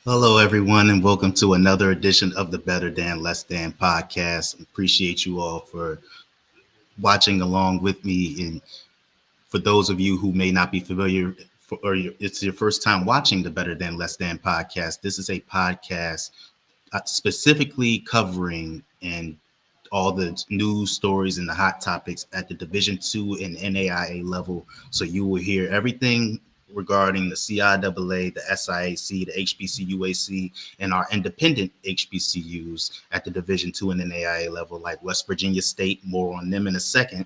Hello, everyone, and welcome to another edition of the Better Than Less Than podcast. Appreciate you all for watching along with me. And for those of you who may not be familiar, it's your first time watching the Better Than Less Than podcast, this is a podcast specifically covering and all the news stories and the hot topics at the Division II and NAIA level. So you will hear everything regarding the CIAA, the SIAC, the HBCUAC, and our independent HBCUs at the Division II and NAIA level, like West Virginia State. More on them in a second.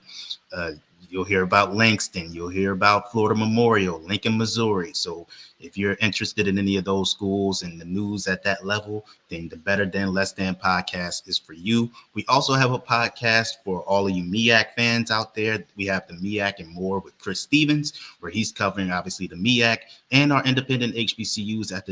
Uh, You'll hear about Langston. You'll hear about Florida Memorial, Lincoln, Missouri. So if you're interested in any of those schools and the news at that level, then the Better Than Less Than podcast is for you. We also have a podcast for all of you MEAC fans out there. We have the MEAC and More with Chris Stevens, where he's covering obviously the MEAC and our independent HBCUs at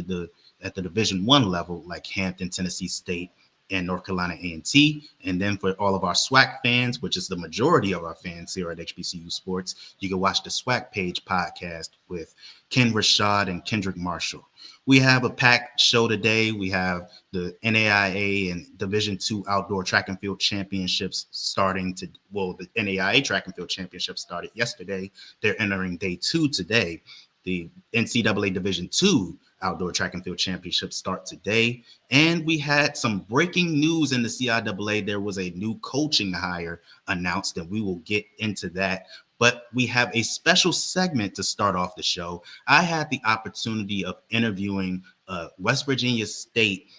the Division I level, like Hampton, Tennessee State, and North Carolina A&T. And then for all of our SWAC fans, which is the majority of our fans here at HBCU Sports, you can watch the SWAC Page podcast with Ken Rashad and Kendrick Marshall. We have a packed show today. We have the NAIA and Division II Outdoor Track and Field Championships starting to, well, the NAIA Track and Field Championship started yesterday. They're entering day 2 today. The NCAA Division II Outdoor Track and Field Championship start today. And we had some breaking news in the CIAA. There was a new coaching hire announced, and we will get into that. But we have a special segment to start off the show. I had the opportunity of interviewing West Virginia State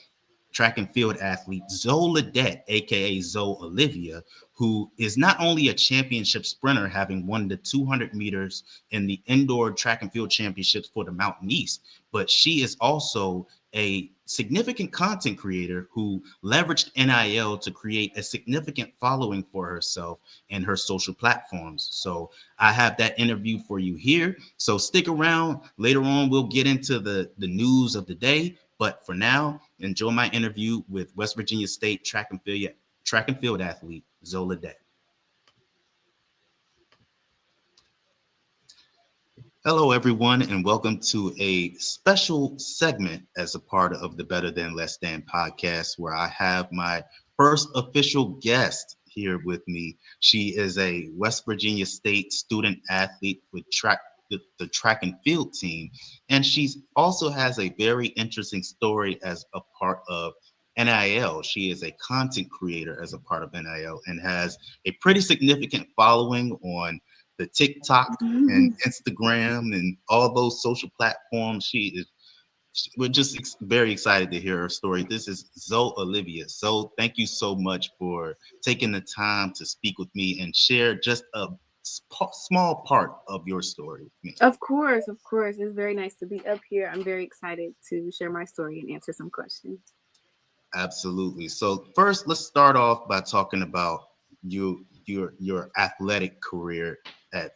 track and field athlete Zoe Ledet, aka Zoe Olivia, who is not only a championship sprinter, having won the 200 meters in the indoor track and field championships for the Mountain East, but she is also a significant content creator who leveraged NIL to create a significant following for herself and her social platforms. So I have that interview for you here. So stick around. Later on, we'll get into the news of the day. But for now, enjoy my interview with West Virginia State track and field athlete Zoe Ledet. Hello, everyone, and welcome to a special segment as a part of the Better Than Less Than podcast, where I have my first official guest here with me. She is a West Virginia State student athlete with the track and field team, and she also has a very interesting story as a part of NIL. She is a content creator as a part of NIL and has a pretty significant following on the TikTok and Instagram and all those social platforms. We're just very excited to hear her story. This is Zoe Olivia. So thank you so much for taking the time to speak with me and share just a small part of your story with me. Of course, of course. It's very nice to be up here. I'm very excited to share my story and answer some questions. Absolutely. So first, let's start off by talking about your athletic career at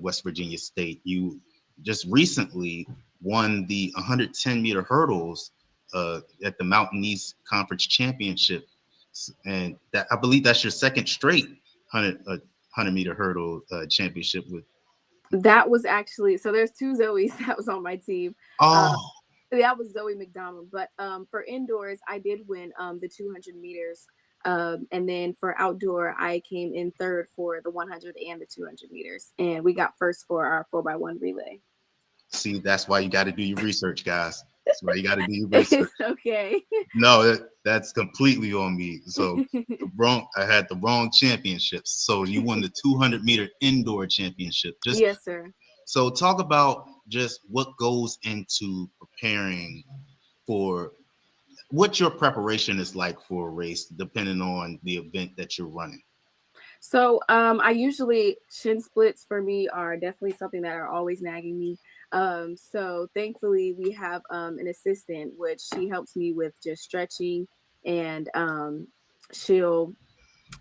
West Virginia State. You just recently won the 110-meter hurdles at the Mountain East Conference Championship, and that I believe that's your second straight 100-meter hurdle championship with. That was actually so. There's two Zoes that was on my team. Uh, Oh, that was Zoe McDonald. But for indoors, I did win the 200 meters. And then for outdoor, I came in third for the 100 and the 200 meters, and we got first for our 4x1 relay. see, that's why you got to do your research, guys. That's why you got to do your research. Okay. No, that's completely on me. So I had the wrong championships. So you won the 200-meter indoor championship. Just Yes, sir. so talk about just what goes into preparing for what your preparation is like for a race, depending on the event that you're running. So I usually shin splits for me are definitely something that are always nagging me. So thankfully we have an assistant which she helps me with just stretching and she'll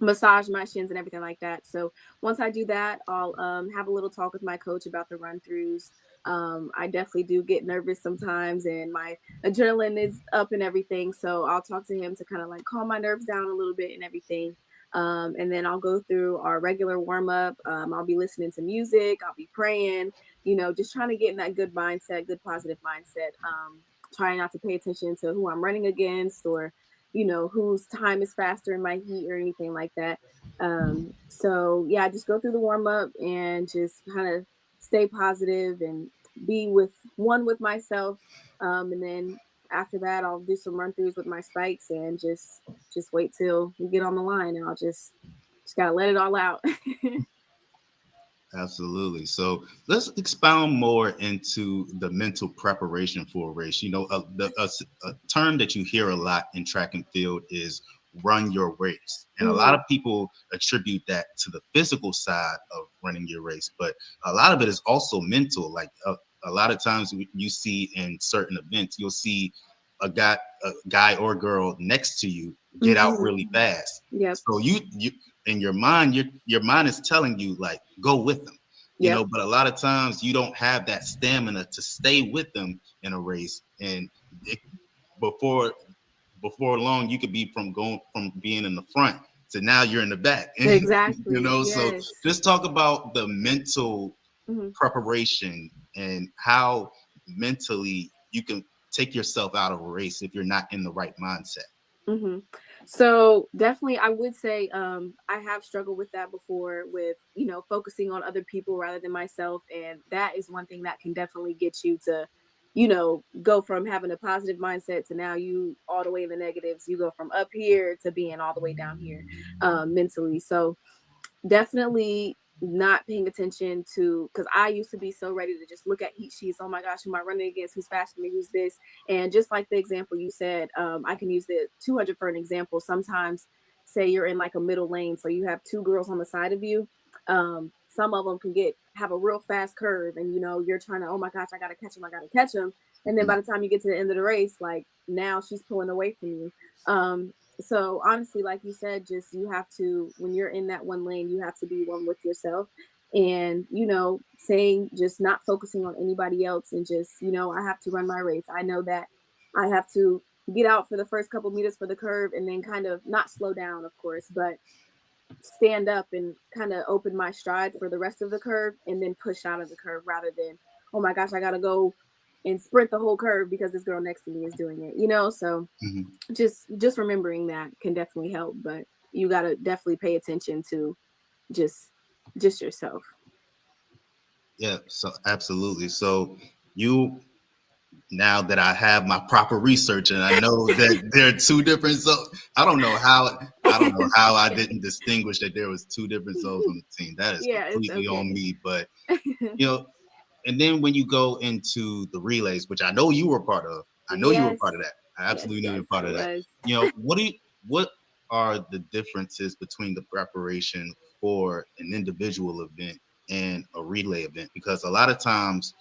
massage my shins and everything like that. So once I do that, I'll have a little talk with my coach about the run throughs. I definitely do get nervous sometimes and my adrenaline is up and everything. So I'll talk to him to kind of like calm my nerves down a little bit and everything. And then I'll go through our regular warm up. I'll be listening to music. I'll be praying, just trying to get in that good mindset, good positive mindset. trying not to pay attention to who I'm running against, or whose time is faster in my heat or anything like that. So yeah, I just go through the warm up and just kind of stay positive and be with myself. And then after that, I'll do some run throughs with my spikes and just wait till we get on the line, and I'll just gotta let it all out. Absolutely. So let's expound more into the mental preparation for a race. A term that you hear a lot in track and field is run your race. And a lot Hmm. of people attribute that to the physical side of running your race, but a lot of it is also mental. Like a lot of times you see in certain events, you'll see a guy or girl next to you get out Hmm. really fast. Yep. So you in your mind, your mind is telling you like go with them, Yep. but a lot of times you don't have that stamina to stay with them in a race, and it, before before long you could be from going from being in the front to now you're in the back. Exactly. So Yes. just talk about the mental Hmm. preparation and how mentally you can take yourself out of a race if you're not in the right mindset. Hmm. So definitely, I would say I have struggled with that before, with focusing on other people rather than myself, and that is one thing that can definitely get you to, go from having a positive mindset to now you all the way in the negatives. You go from up here to being all the way down here, mentally. So definitely not paying attention to, because I used to be so ready to just look at heat sheets. Oh my gosh, who am I running against? Who's faster than me? Who's this? And just like the example you said, I can use the 200 for an example. Sometimes, say you're in like a middle lane, so you have two girls on the side of you. Some of them can have a real fast curve, and you're trying to, oh my gosh, I gotta catch him, I gotta catch him. And then by the time you get to the end of the race, like now she's pulling away from you. So honestly, like you said, just you have to, when you're in that one lane, you have to be one with yourself, and saying, just not focusing on anybody else, and just I have to run my race. I know that I have to get out for the first couple meters for the curve, and then kind of not slow down, of course, but stand up and kind of open my stride for the rest of the curve, and then push out of the curve, rather than, oh my gosh, I gotta go and sprint the whole curve because this girl next to me is doing it, so Mhm. just remembering that can definitely help, but you got to definitely pay attention to just just yourself. Yeah, so absolutely. So you now that I have my proper research and I know that there are two different zones. I don't know how I didn't distinguish that there was two different zones on the team. That is Yeah, it's completely on okay. me. But you know, and then when you go into the relays, which I know you were part of, I know you were Yes, part of that. I yes, absolutely know yes, you're part I of that. was. What are the differences between the preparation for an individual event and a relay event? Because a lot of times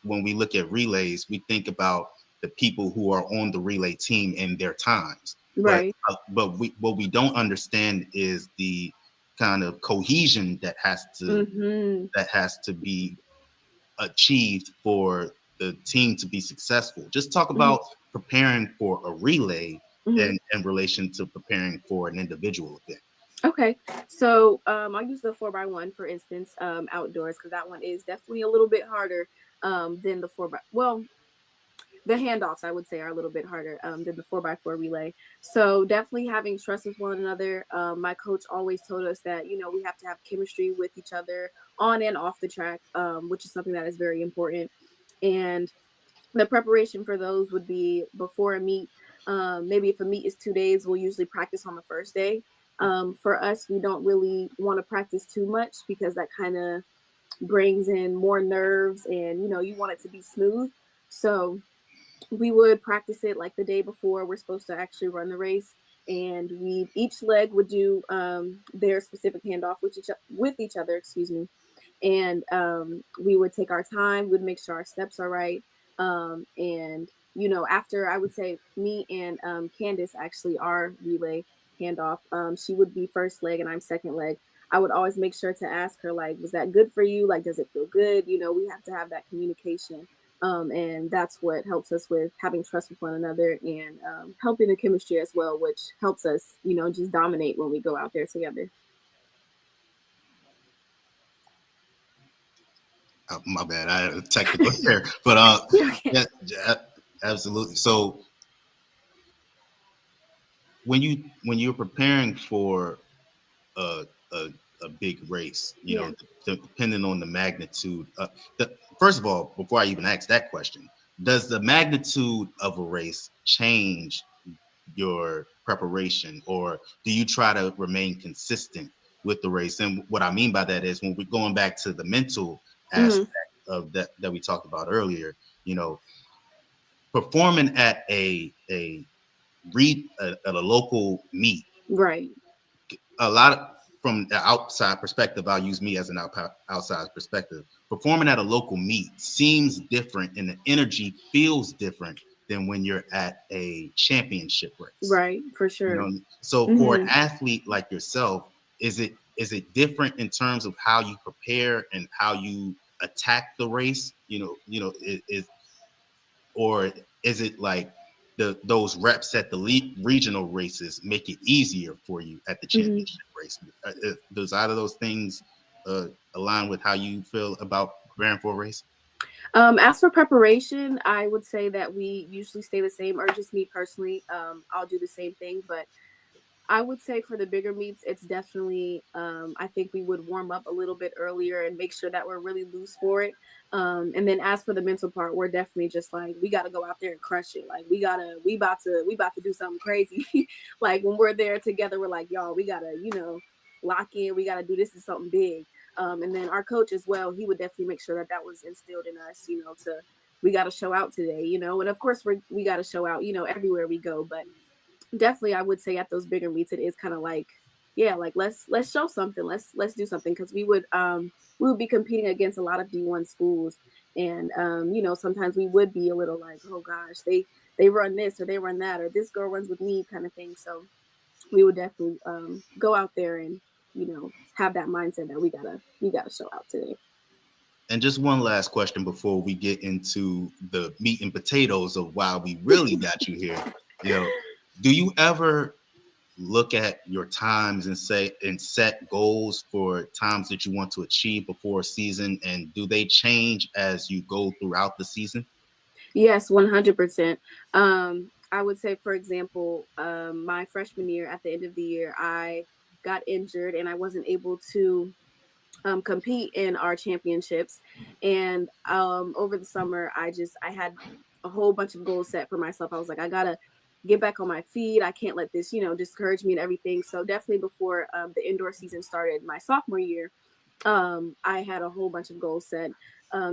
when we look at relays, we think about the people who are on the relay team and their times. But Right. what we don't understand is the kind of cohesion Mhm. that has to be achieved for the team to be successful. Just talk Mhm. about preparing for a relay Mhm. in relation to preparing for an individual event. Okay. So I'll use the 4x1 for instance, outdoors, because that one is definitely a little bit harder than the four by, well, the handoffs I would say are a little bit harder than the 4x4 relay. So definitely having trust with one another. My coach always told us that we have to have chemistry with each other on and off the track, which is something that is very important. And the preparation for those would be before a meet. Maybe if a meet is 2 days, we'll usually practice on the first day. For us, we don't really want to practice too much because that kind of brings in more nerves, and you want it to be smooth. So we would practice it like the day before we're supposed to actually run the race, and we each leg would do their specific handoff with each other, excuse me. And we would take our time, we'd make sure our steps are right. And after, I would say, me and Candace, actually our relay handoff, she would be first leg and I'm second leg. I would always make sure to ask her, like, was that good for you? Like, does it feel good? We have to have that communication. And that's what helps us with having trust with one another, and helping the chemistry as well, which helps us, just dominate when we go out there together. My bad, I had a technical here, but Okay. yeah, yeah, Absolutely. So when you're preparing for a a, a big race, Yeah. depending on the magnitude. First of all, before I even ask that question, does the magnitude of a race change your preparation, or do you try to remain consistent with the race? And what I mean by that is when we're going back to the mental Hmm. aspect of that we talked about earlier, you know, performing at a local meet, Right. a lot of, from the outside perspective, I'll use me as an outside perspective. Performing at a local meet seems different, and the energy feels different than when you're at a championship race. Right. For You sure. know, so for an Hmm. athlete like yourself, is it different in terms of how you prepare and how you attack the race? Is or is it like those reps at the regional races make it easier for you at the Hmm. championship race? Does either of those things align with how you feel about preparing for a race? As for preparation, I would say that we usually stay the same, or just me personally. I'll do the same thing, but I would say for the bigger meets, it's definitely, I think we would warm up a little bit earlier and make sure that we're really loose for it. And then as for the mental part, we're definitely just like, we got to go out there and crush it. Like we about to do something crazy. Like when we're there together, we're like, y'all, we got to, lock in. We got to do this is something big. And then our coach as well, he would definitely make sure that that was instilled in us, we got to show out today, and of course we got to show out, everywhere we go. But definitely I would say at those bigger meets it is kind of like, yeah, like let's show something, let's do something, because we would be competing against a lot of D1 schools. And sometimes we would be a little like, oh gosh, they run this or they run that, or this girl runs with me kind of thing. So we would definitely go out there and have that mindset that we gotta show out today. And just one last question before we get into the meat and potatoes of why we really got you here. You know, do you ever look at your times and set goals for times that you want to achieve before a season, and do they change as you go throughout the season? Yes, 100%. I would say, for example, my freshman year, at the end of the year, I got injured and I wasn't able to compete in our championships. And over the summer, I had a whole bunch of goals set for myself. I was like, I gotta get back on my feet. I can't let this, discourage me and everything. So definitely before the indoor season started, my sophomore year, I had a whole bunch of goals set,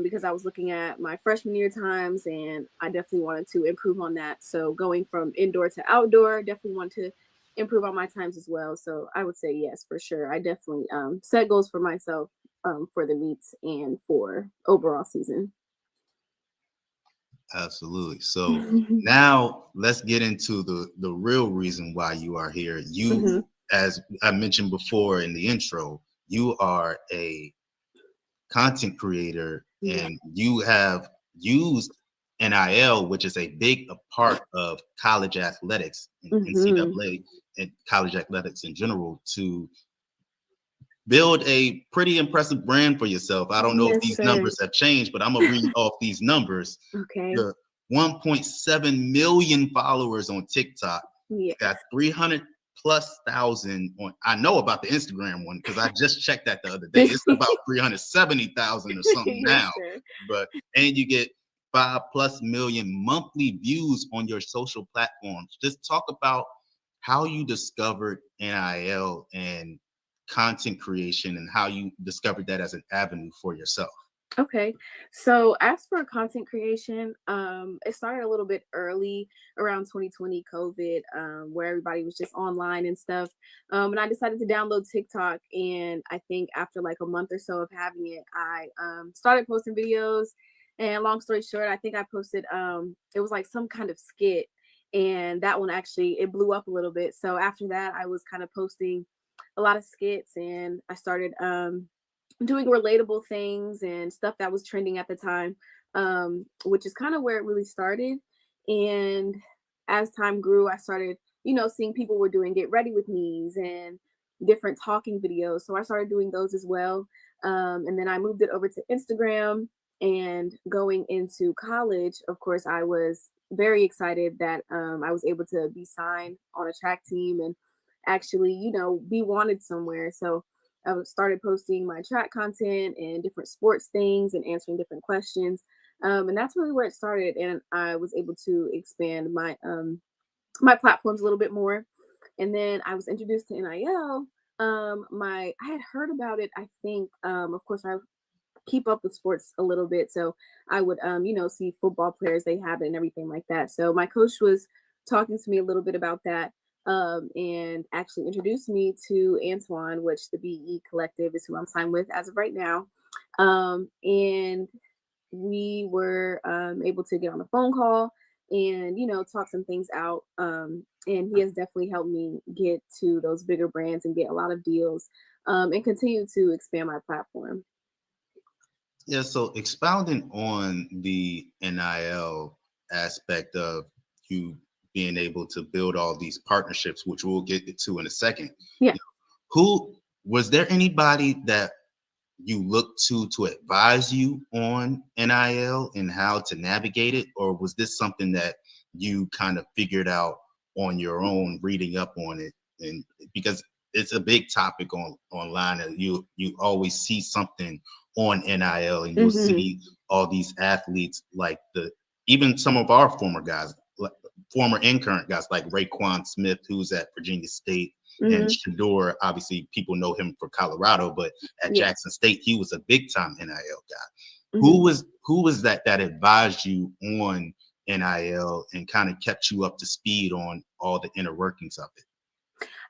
because I was looking at my freshman year times and I definitely wanted to improve on that. So going from indoor to outdoor, definitely want to improve on my times as well. So I would say yes, for sure. I definitely set goals for myself, for the meets and for overall season. Absolutely. So Hmm. now let's get into the real reason why you are here. You, as I mentioned before in the intro, you are a content creator, Yeah. and you have used NIL, which is a big a part of college athletics and Hmm. NCAA and college athletics in general, to build a pretty impressive brand for yourself. I don't know if Yes, these sir. numbers have changed, but I'm gonna read off these numbers. Okay. The 1.7 million followers on TikTok, got Yes. 300 plus thousand on. I know about the Instagram one because I just checked that the other day. It's about 370,000 or something Yes, now. sir. But and you get 5+ million monthly views on your social platforms. Just talk about how you discovered NIL and content creation, and how you discovered that as an avenue for yourself. Okay. So as for content creation, it started a little bit early around 2020 COVID, where everybody was just online and stuff. And I decided to download TikTok. And I think after like a month or so of having it, I started posting videos. And long story short, I think I posted, it was like some kind of skit. And that one actually, it blew up a little bit. So after that, I was kind of posting a lot of skits, and I started doing relatable things and stuff that was trending at the time, which is kind of where it really started. And as time grew, I started, seeing people were doing get ready with me's and different talking videos. So I started doing those as well. And then I moved it over to Instagram. And going into college, of course, I was very excited that I was able to be signed on a track team and actually, be wanted somewhere. So started posting my track content and different sports things and answering different questions. And that's really where it started. And I was able to expand my platforms a little bit more. And then I was introduced to NIL. I had heard about it. I think, of course, I keep up with sports a little bit, so I would, see football players they have it and everything like that. So my coach was talking to me a little bit about that, and actually introduced me to Antoine, which the BE Collective is who I'm signed with as of right now. And we were able to get on a phone call and talk some things out, and he has definitely helped me get to those bigger brands and get a lot of deals, and continue to expand my platform. Yeah, so expounding on the NIL aspect of you being able to build all these partnerships, which we'll get to in a second. Yeah. Who was there anybody that you look to advise you on NIL and how to navigate it, or was this something that you kind of figured out on your own, reading up on it? And because it's a big topic online, and you always see something on NIL, and you'll Hmm. see all these athletes like the even some of our former guys, former and current guys like Raekwon Smith, who's at Virginia State, and Hmm. Shador. Obviously, people know him for Colorado, but at Yeah. Jackson State, he was a big time NIL guy. Hmm. Who was that advised you on NIL and kind of kept you up to speed on all the inner workings of it?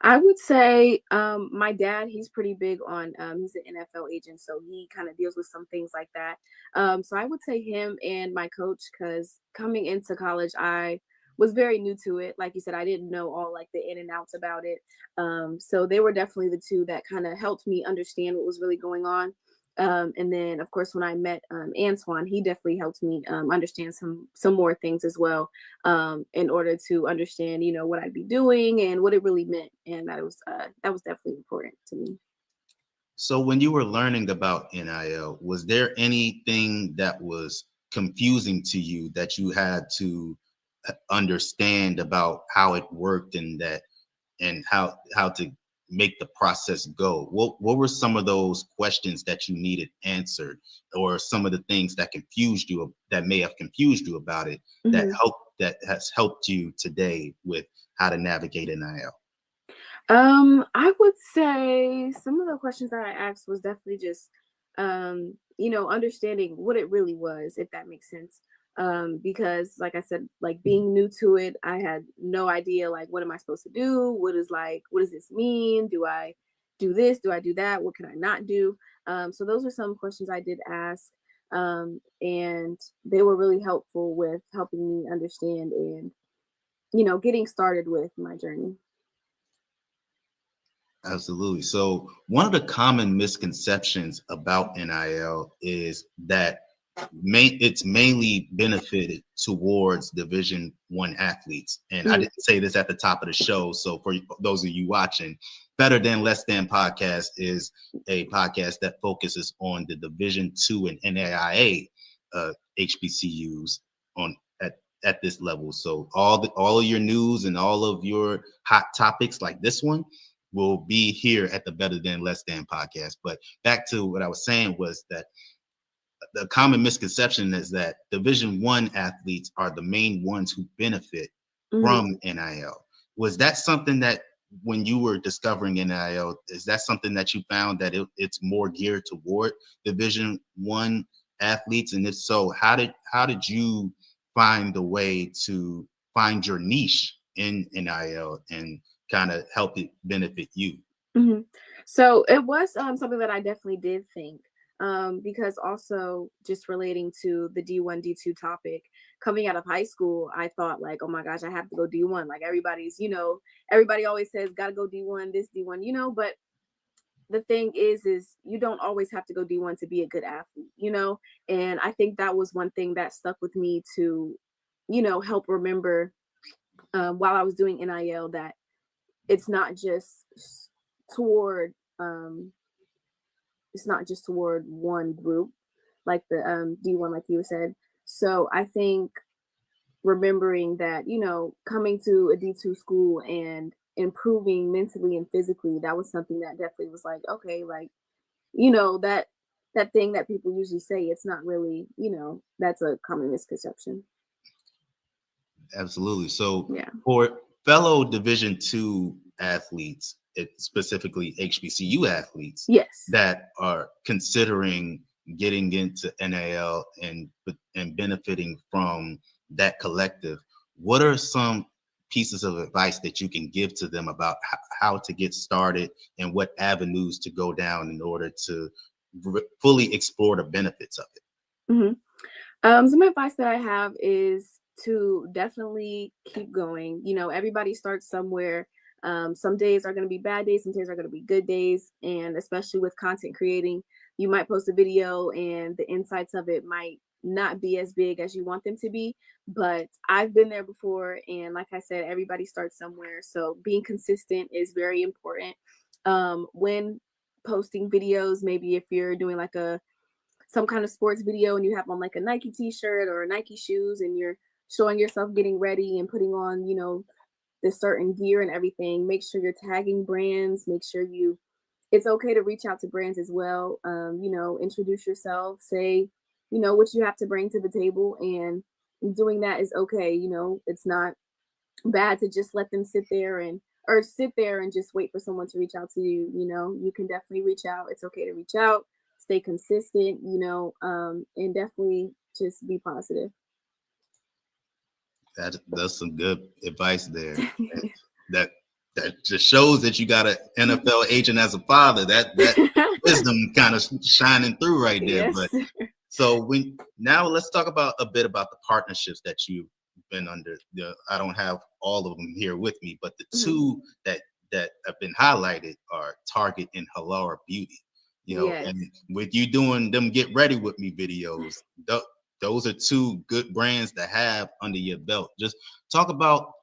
I would say my dad, he's pretty big on, he's an NFL agent, so he kind of deals with some things like that. So I would say him and my coach, because coming into college, I was very new to it. Like you said, I didn't know all like the in and outs about it. So they were definitely the two that kind of helped me understand what was really going on. And then, of course, when I met Antoine, he definitely helped me understand some more things as well, in order to understand, what I'd be doing and what it really meant. And that was definitely important to me. So when you were learning about NIL, was there anything that was confusing to you that you had to understand about how it worked and that and how to make the process go? What were some of those questions that you needed answered, or some of the things that confused you that may have confused you about it Hmm. that has helped you today with how to navigate NIL? I would say some of the questions that I asked was definitely just, understanding what it really was, if that makes sense. Because like I said, like being new to it, I had no idea like what am I supposed to do? What does this mean? Do I do this? Do I do that? What can I not do? So those are some questions I did ask. And they were really helpful with helping me understand and, getting started with my journey. Absolutely. So one of the common misconceptions about NIL is that it's mainly benefited towards Division 1 athletes. And I Mhm. didn't say this at the top of the show. So for those of you watching, Better Than Less Than podcast is a podcast that focuses on the Division 2 and NAIA HBCUs on at this level. So all of your news and all of your hot topics like this one will be here at the Better Than Less Than podcast. But back to what I was saying was that the common misconception is that Division 1 athletes are the main ones who benefit Mhm. from NIL. Was that something that when you were discovering NIL, is that something that you found that it's more geared toward Division 1 athletes? And if so, how did you find the way to find your niche in NIL and kind of help it benefit you? Mhm. So it was something that I definitely did think, because also just relating to the D1, D2 topic, coming out of high school, I thought like, oh my gosh, I have to go D1. Like everybody's, everybody always says, gotta go D1, this D1, but the thing is you don't always have to go D1 to be a good athlete, And I think that was one thing that stuck with me to, help remember, while I was doing NIL, that it's not just toward um it's not just toward one group. like the D1, like you said. So I think remembering that, coming to a D2 school and improving mentally and physically, that was something that definitely was like, okay, like, that thing that people usually say, it's not really, that's a common misconception. Absolutely. So Yeah. for fellow Division II athletes, specifically HBCU athletes Yes. that are considering getting into NIL and benefiting from that collective, what are some pieces of advice that you can give to them about how to get started and what avenues to go down in order to fully explore the benefits of it? hmm Some advice that I have is to definitely keep going. Everybody starts somewhere. Some days are going to be bad days, some days are going to be good days. And especially with content creating, you might post a video and the insights of it might not be as big as you want them to be. But I've been there before. And like I said, everybody starts somewhere. So being consistent is very important. When posting videos, maybe if you're doing like some kind of sports video and you have on like a Nike t-shirt or Nike shoes and you're showing yourself getting ready and putting on, this certain gear and everything, make sure you're tagging brands, make sure it's okay to reach out to brands as well. Introduce yourself, say, what you have to bring to the table, and doing that is okay. It's not bad to just let them sit there and just wait for someone to reach out to you. You can definitely reach out. It's okay to reach out, stay consistent, and definitely just be positive. That's some good advice there. That that just shows that you got an NFL agent as a father. That wisdom kind of shining through right there. Yes. But so now let's talk about a bit about the partnerships that you've been under. I don't have all of them here with me, but the Mhm. two that have been highlighted are Target and Halara Beauty. Yes. And with you doing them get ready with me videos, those are two good brands to have under your belt. Just talk about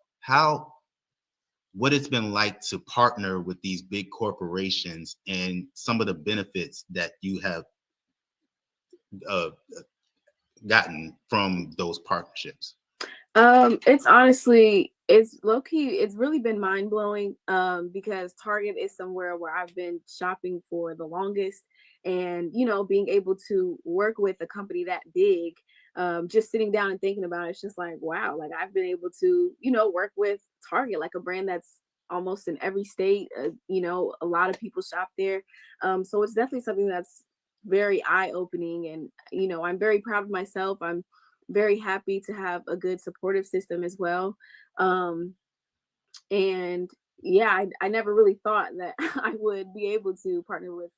what it's been like to partner with these big corporations and some of the benefits that you have uh, gotten from those partnerships. It's low key, it's really been mind blowing. Because Target is somewhere where I've been shopping for the longest, and being able to work with a company that big, just sitting down and thinking about it, it's just like wow, like I've been able to work with Target, like a brand that's almost in every state. A lot of people shop there, so it's definitely something that's very eye opening, and I'm very proud of myself. I'm very happy to have a good supportive system as well. Um, and yeah, I never really thought that I would be able to partner with,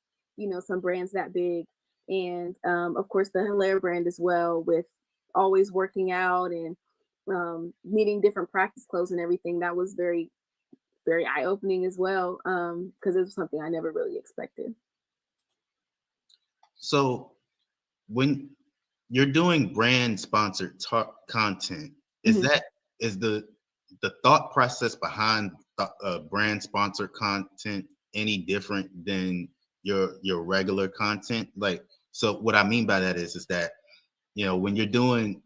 some brands that big. And of course, the Hilaire brand as well, with always working out and needing different practice clothes and everything. That was very, very eye opening as well, because it was something I never really expected. So when you're doing brand sponsored content, is Mhm. that is the thought process behind brand sponsored content any different than your regular content? Like, so what I mean by that is that when you're doing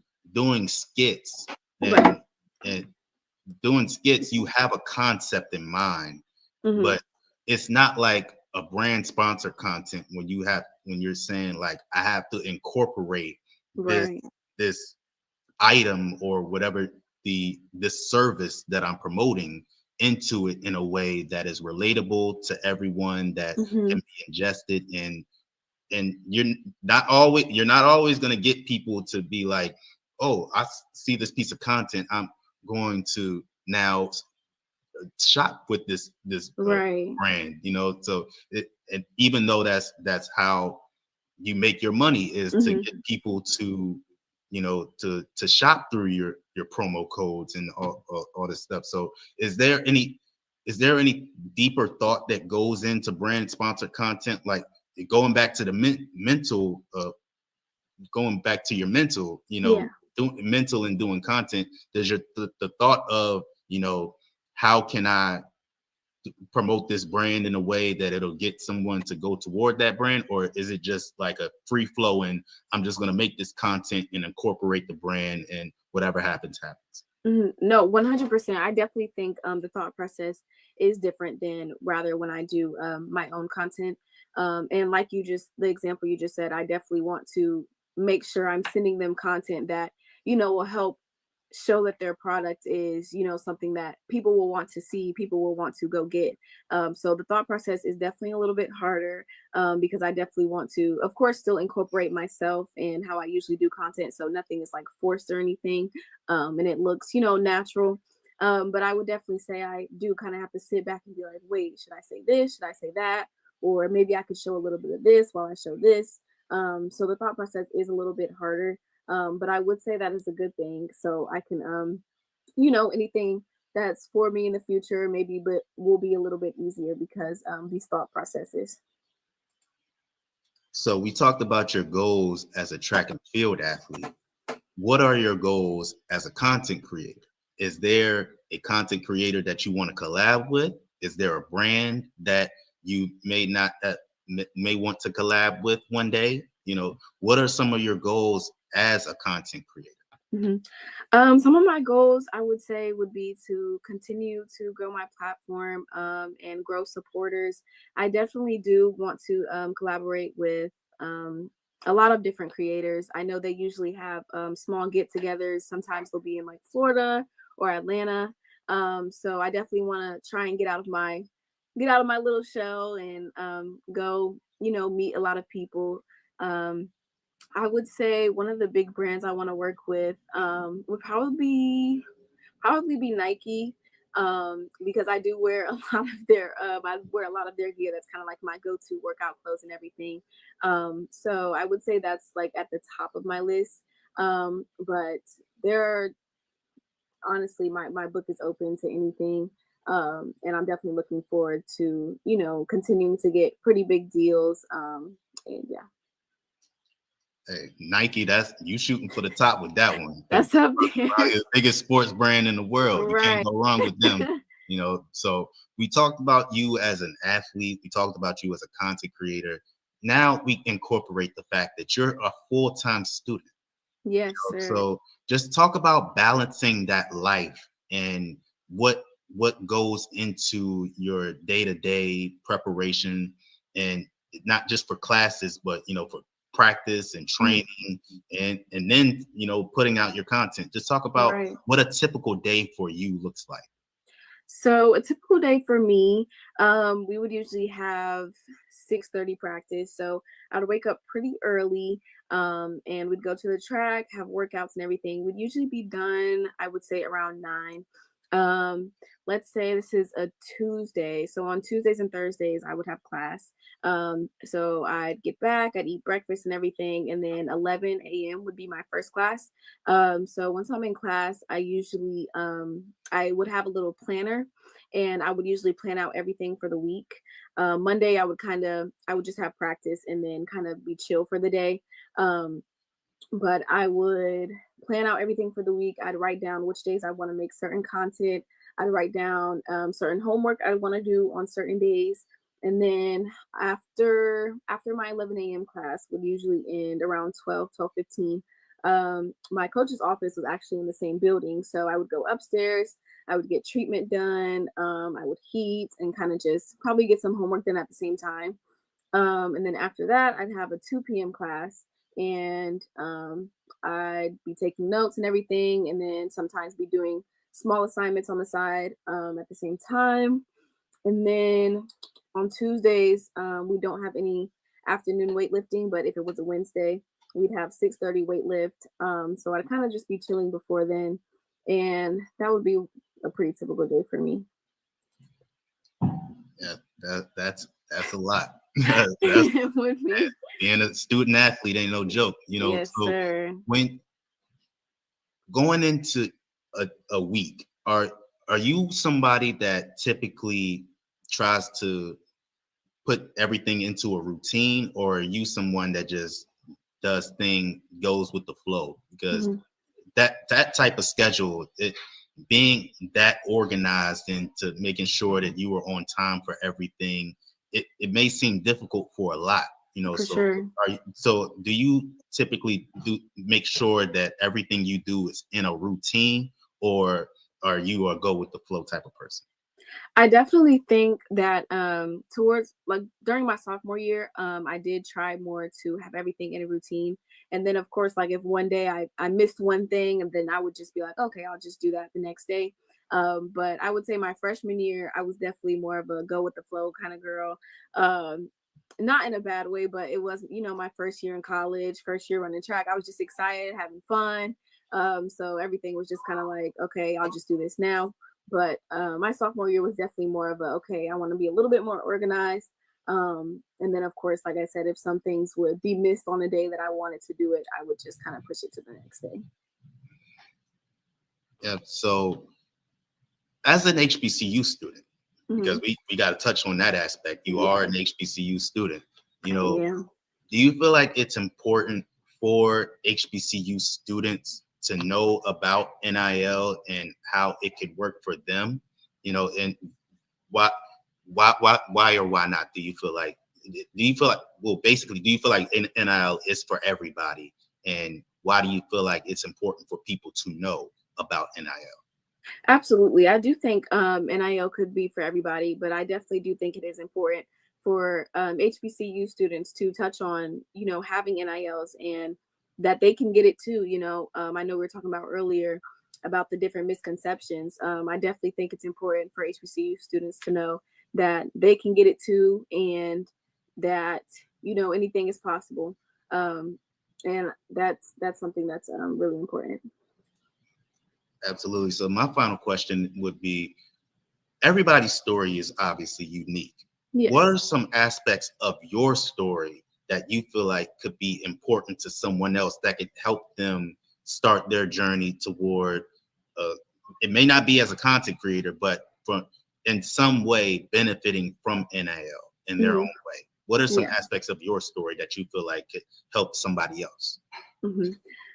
skits Right. and doing skits, you have a concept in mind, hmm but it's not like a brand sponsored content when you're saying like I have to incorporate this Right. this item or whatever this service that I'm promoting into it in a way that is relatable to everyone, that hmm can be ingested in. And you're not always going to get people to be like, oh, see this piece of content, I'm going to now shop with this Right. brand, so and even though that's how you make your money, is to hmm get people to to shop through your promo codes and all this stuff. So is there any deeper thought that goes into brand sponsored content, like going back to the mental going back to your mental, Yeah. doing mental and doing content? There's the thought of how can I promote this brand in a way that it'll get someone to go toward that brand, or is it just like a free flow and I'm just going to make this content and incorporate the brand and whatever happens happens? No, 100%. I definitely think the thought process is different than rather when I do my own content. And like the example you just said, I definitely want to make sure I'm sending them content that, will help show that their product is, something that people will want to see, people will want to go get. So the thought process is definitely a little bit harder because I definitely want to, of course, still incorporate myself and how I usually do content. So nothing is like forced or anything. And it looks, natural. But I would definitely say I do kind of have to sit back and be like, wait, should I say this? Should I say that? Or maybe I could show a little bit of this while I show this. So the thought process is a little bit harder. But I would say that is a good thing. So I can, anything that's for me in the future, maybe, but will be a little bit easier because these thought processes. So we talked about your goals as a track and field athlete. What are your goals as a content creator? Is there a content creator that you want to collab with? Is there a brand that you may want to collab with one day? What are some of your goals as a content creator? Some of my goals I would say would be to continue to grow my platform and grow supporters. I definitely do want to collaborate with a lot of different creators. I know they usually have small get-togethers. Sometimes they'll be in like Florida or Atlanta. So I definitely want to try and get out of my little shell and go, meet a lot of people. I would say one of the big brands I want to work with would probably be Nike, because I do wear a lot of their I wear a lot of their gear. That's kind of like my go-to workout clothes and everything. So I would say that's like at the top of my list. But there are, honestly, my book is open to anything. And I'm definitely looking forward to, continuing to get pretty big deals. And yeah. Hey, Nike, that's you shooting for the top with that one. That's up there. Probably the biggest sports brand in the world. You Right. can't go wrong with them. So we talked about you as an athlete. We talked about you as a content creator. Now we incorporate the fact that you're a full-time student. Yes, sir. So just talk about balancing that life and what goes into your day-to-day preparation, and not just for classes, but for practice and training, and then putting out your content. Just talk about Right. what a typical day for you looks like. So a typical day for me, we would usually have 6:30 practice. So I'd wake up pretty early, and we'd go to the track, have workouts and everything. We'd usually be done, I would say, around 9. Um, let's say this is a Tuesday. So on Tuesdays and Thursdays, I would have class. So I'd get back, I'd eat breakfast and everything, and then 11 a.m. would be my first class. So once I'm in class, I would have a little planner, and I would usually plan out everything for the week. Monday, I would just have practice and then kind of be chill for the day. But I would plan out everything for the week. I'd write down which days I want to make certain content. I'd write down certain homework I want to do on certain days. And then after my 11 a.m. class would usually end around 12:15. My coach's office was actually in the same building. So I would go upstairs, I would get treatment done, I would heat and kind of just probably get some homework done at the same time. And then after that, I'd have a 2 p.m. class, and I'd be taking notes and everything, and then sometimes be doing small assignments on the side at the same time. And then on Tuesdays, we don't have any afternoon weightlifting, but if it was a Wednesday, we'd have 6:30 weight lift. So I'd kind of just be chilling before then, and that would be a pretty typical day for me. Yeah, that's a lot. It would be. Being a student athlete ain't no joke, Yes, so sir. when going into a week, are you somebody that typically tries to put everything into a routine, or are you someone that just goes with the flow? Because that type of schedule, being that organized into making sure that you are on time for everything, it may seem difficult for a lot, For so sure. so do you typically do make sure that everything you do is in a routine, or are you a go with the flow type of person? I definitely think that towards like during my sophomore year, I did try more to have everything in a routine. And then of course, like if one day I missed one thing, and then I would just be like, okay, I'll just do that the next day. But I would say my freshman year, I was definitely more of a go with the flow kind of girl. Um, Not in a bad way, but it was, my first year in college, first year running track. I was just excited, having fun. So everything was just kind of like, okay, I'll just do this now. But my sophomore year was definitely more of a, okay, I want to be a little bit more organized. And then, of course, like I said, if some things would be missed on a day that I wanted to do it, I would just kind of push it to the next day. Yeah. So as an HBCU student, because Hmm. we got to touch on that aspect, you are Yeah. an HBCU student. Yeah. Do you feel like it's important for HBCU students to know about NIL and how it could work for them? And why, why, or why not? Do you feel like? Do you feel like? Well, basically, do you feel like NIL is for everybody? And why do you feel like it's important for people to know about NIL? Absolutely. I do think NIL could be for everybody, but I definitely do think it is important for HBCU students to touch on, having NILs and that they can get it too. I know we were talking about earlier about the different misconceptions. I definitely think it's important for HBCU students to know that they can get it too, and that, anything is possible. Um, and that's something that's really important. Absolutely. So my final question would be, everybody's story is obviously unique. What are Yes. some aspects of your story that you feel like could be important to someone else that could help them start their journey toward, uh, it may not be as a content creator, but from in some way benefiting from NIL in their own Hmm. way? What are some Yeah. aspects of your story that you feel like could help somebody else? Hmm.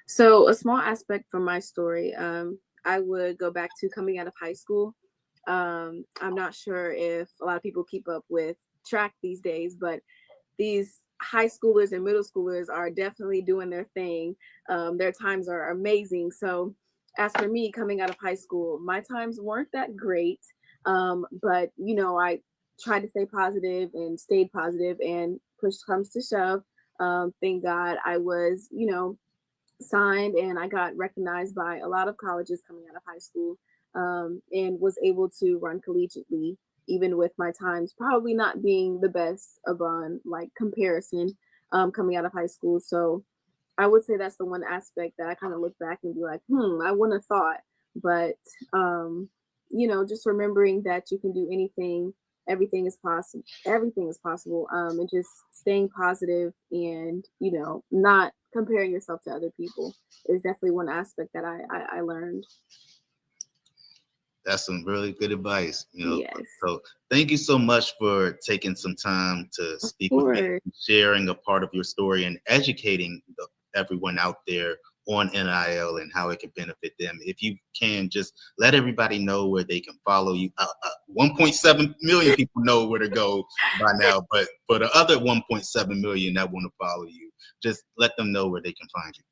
So a small aspect from my story, I would go back to coming out of high school. I'm not sure if a lot of people keep up with track these days, but these high schoolers and middle schoolers are definitely doing their thing. Their times are amazing. So as for me coming out of high school, my times weren't that great. But I tried to stay positive and stayed positive, and push comes to shove. Thank God I was, signed, and I got recognized by a lot of colleges coming out of high school, and was able to run collegiately, even with my times probably not being the best upon like comparison, coming out of high school. So I would say that's the one aspect that I kind of look back and be like, I wouldn't have thought. But, just remembering that you can do anything, everything is possible. Everything is possible. And just staying positive and, not comparing yourself to other people is definitely one aspect that I learned. That's some really good advice. Yes, So thank you so much for taking some time to of speak with me, course. sharing a part of your story, and educating everyone out there on NIL and how it can benefit them. If you can, just let everybody know where they can follow you. 1.7 million people know where to go by now, but for the other 1.7 million that want to follow you, just let them know where they can find you.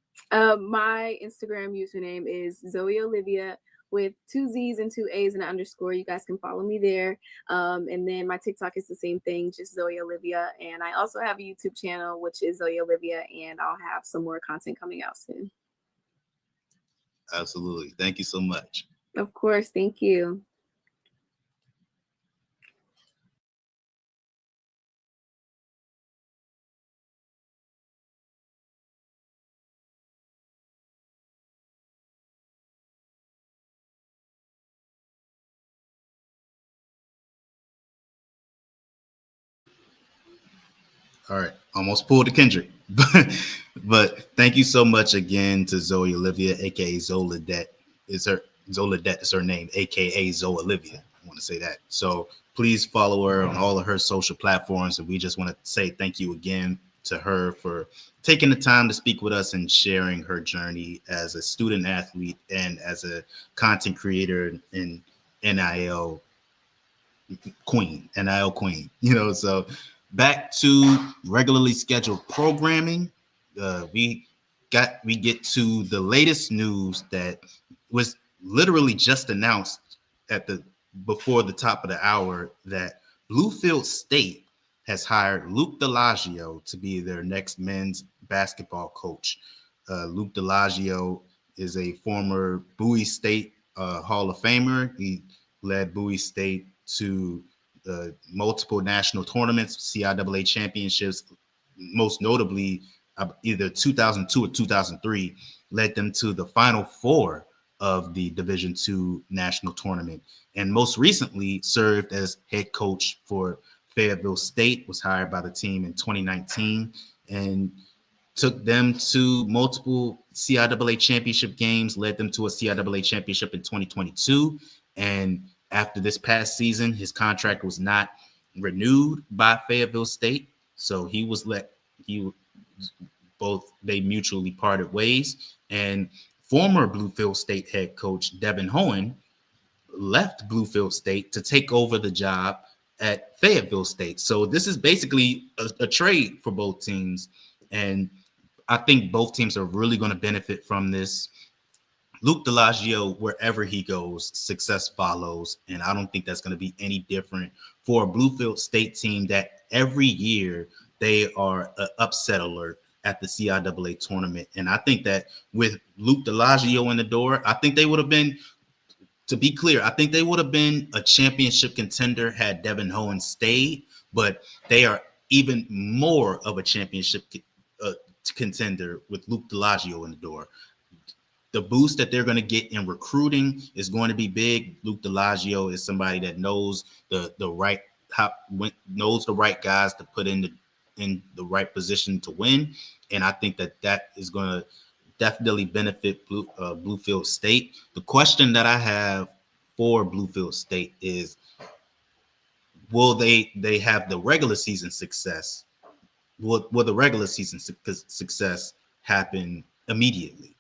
My Instagram username is Zoe Olivia with two Z's and two A's and an underscore. You guys can follow me there. And then my TikTok is the same thing, just Zoe Olivia. And I also have a YouTube channel, which is Zoe Olivia, and I'll have some more content coming out soon. Absolutely. Thank you so much. Of course. Thank you. All right, almost pulled a Kendrick, but thank you so much again to Zoe Olivia, aka Zoe Ledet. Is her Zoe Ledet is her name, aka Zoe Olivia. I want to say that. So please follow her on all of her social platforms, and we just want to say thank you again to her for taking the time to speak with us and sharing her journey as a student athlete and as a content creator in NIL NIL Queen. So back to regularly scheduled programming. We get to the latest news that was literally just announced at the before the top of the hour that Bluefield State has hired Luke Delagio to be their next men's basketball coach. Luke Delagio is a former Bowie State Hall of Famer. He led Bowie State to multiple national tournaments, CIAA championships, most notably either 2002 or 2003, led them to the Final Four of the Division II national tournament, and most recently served as head coach for Fayetteville State, was hired by the team in 2019, and took them to multiple CIAA championship games, led them to a CIAA championship in 2022. And after this past season, his contract was not renewed by Fayetteville State. So they mutually parted ways. And former Bluefield State head coach Devin Hohen left Bluefield State to take over the job at Fayetteville State. So this is basically a trade for both teams. And I think both teams are really going to benefit from this. Luke Delagio, wherever he goes, success follows. And I don't think that's going to be any different for a Bluefield State team that every year they are an upset alert at the CIAA tournament. And I think that with Luke Delagio in the door, I think they would have been, to be clear, I think they would have been a championship contender had Devin Hohen stayed, but they are even more of a championship contender with Luke Delagio in the door. The boost that they're going to get in recruiting is going to be big. Luke Delagio is somebody that knows knows the right guys to put in the right position to win, and I think that is going to definitely benefit Bluefield State. The question that I have for Bluefield State is, will they have the regular season success? Will the regular season success happen immediately?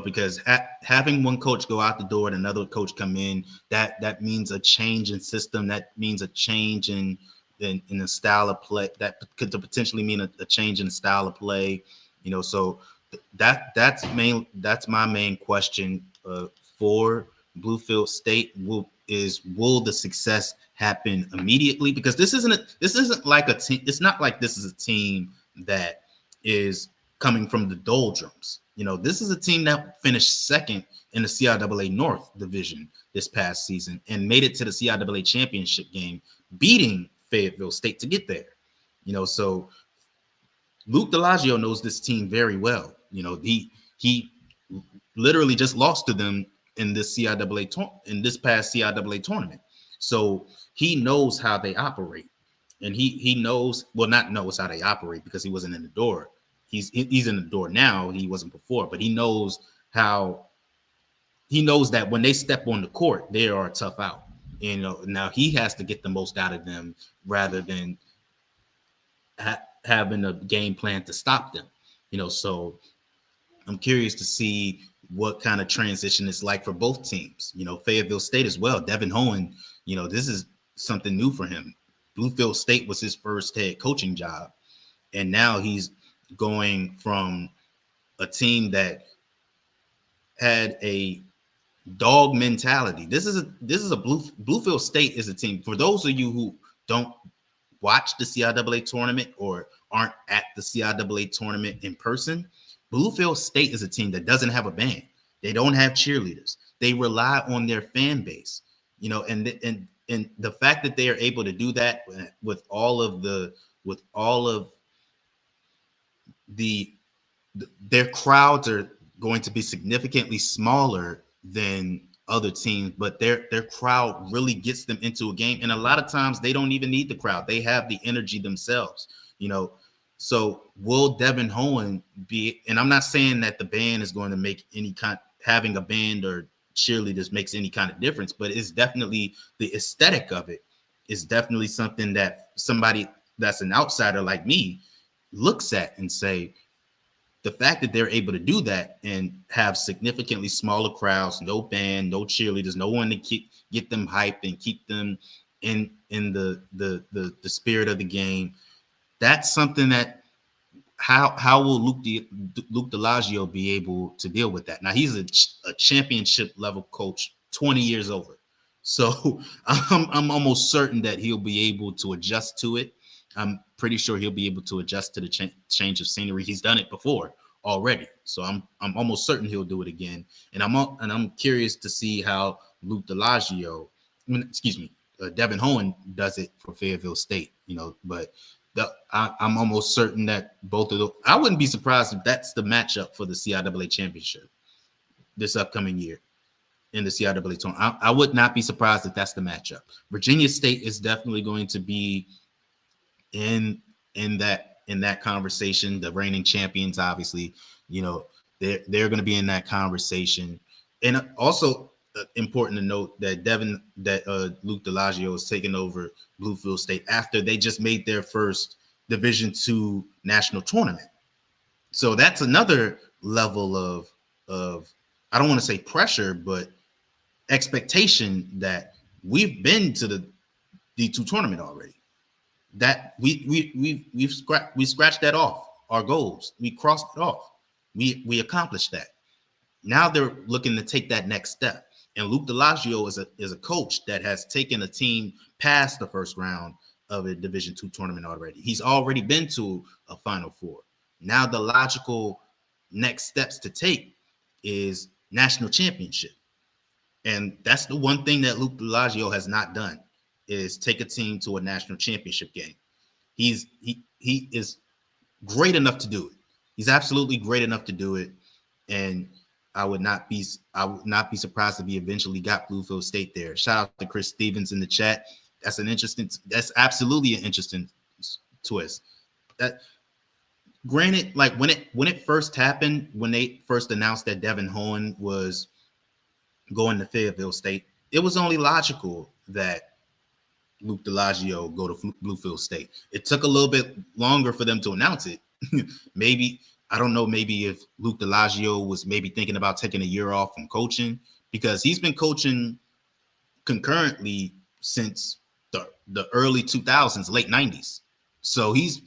Because having one coach go out the door and another coach come in, that means a change in system. That means a change in the style of play. That could potentially mean a change in the style of play. So that's my main question for Bluefield State. Will the success happen immediately? Because this isn't like a team. It's not like this is a team that is coming from the doldrums. This is a team that finished second in the CIAA North Division this past season and made it to the CIAA championship game, beating Fayetteville State to get there. So Luke Delagio knows this team very well. He literally just lost to them in this past CIAA tournament. So he knows how they operate, and he knows, well, not knows how they operate because he wasn't in the door. He's in the door now. He wasn't before, but he knows that when they step on the court, they are a tough out. Now he has to get the most out of them rather than having a game plan to stop them. So I'm curious to see what kind of transition it's like for both teams. Fayetteville State as well. Devin Hohen, this is something new for him. Bluefield State was his first head coaching job, and now he's going from a team that had a dog mentality. Bluefield State is a team. For those of you who don't watch the CIAA tournament or aren't at the CIAA tournament in person, Bluefield State is a team that doesn't have a band. They don't have cheerleaders. They rely on their fan base, and the fact that they are able to do that with all of their crowds are going to be significantly smaller than other teams, but their crowd really gets them into a game. And a lot of times they don't even need the crowd. They have the energy themselves, So will Devin Hohen be, and I'm not saying that the band is going to make having a band or cheerleaders makes any kind of difference, but it's definitely the aesthetic of it is definitely something that somebody that's an outsider like me looks at and say, the fact that they're able to do that and have significantly smaller crowds, no band, no cheerleaders, no one to get them hyped and keep them in the spirit of the game. That's something that how will Luke Delagio be able to deal with that? Now he's a championship level coach, 20 years over, so I'm almost certain that he'll be able to adjust to it. I'm pretty sure he'll be able to adjust to the change of scenery. He's done it before already, so I'm almost certain he'll do it again. And I'm curious to see how Luke Delagio, excuse me, Devin Hohen does it for Fayetteville State. But I'm almost certain that both of those. I wouldn't be surprised if that's the matchup for the CIAA championship this upcoming year in the CIAA tournament. I would not be surprised if that's the matchup. Virginia State is definitely going to be in that conversation. The reigning champions, obviously, they're going to be in that conversation. And also important to note that Luke Delagio is taking over Bluefield State after they just made their first Division II national tournament. So that's another level of I don't want to say pressure, but expectation that we've been to the D2 tournament already. That we scratched that off our goals. We crossed it off. We accomplished that. Now they're looking to take that next step. And Luke Delagio is a coach that has taken a team past the first round of a Division II tournament already. He's already been to a Final Four. Now the logical next steps to take is national championship. And that's the one thing that Luke Delagio has not done, is take a team to a national championship game. He is great enough to do it. He's absolutely great enough to do it. And I would not be surprised if he eventually got Bluefield State there. Shout out to Chris Stevens in the chat. That's absolutely an interesting twist. That, granted, like when it first happened, when they first announced that Devin Hohen was going to Fayetteville State, it was only logical that Luke Delagio go to Bluefield State. It took a little bit longer for them to announce it. Maybe, I don't know, maybe if Luke Delagio was maybe thinking about taking a year off from coaching, because he's been coaching concurrently since the early 2000s, late 90s. So he's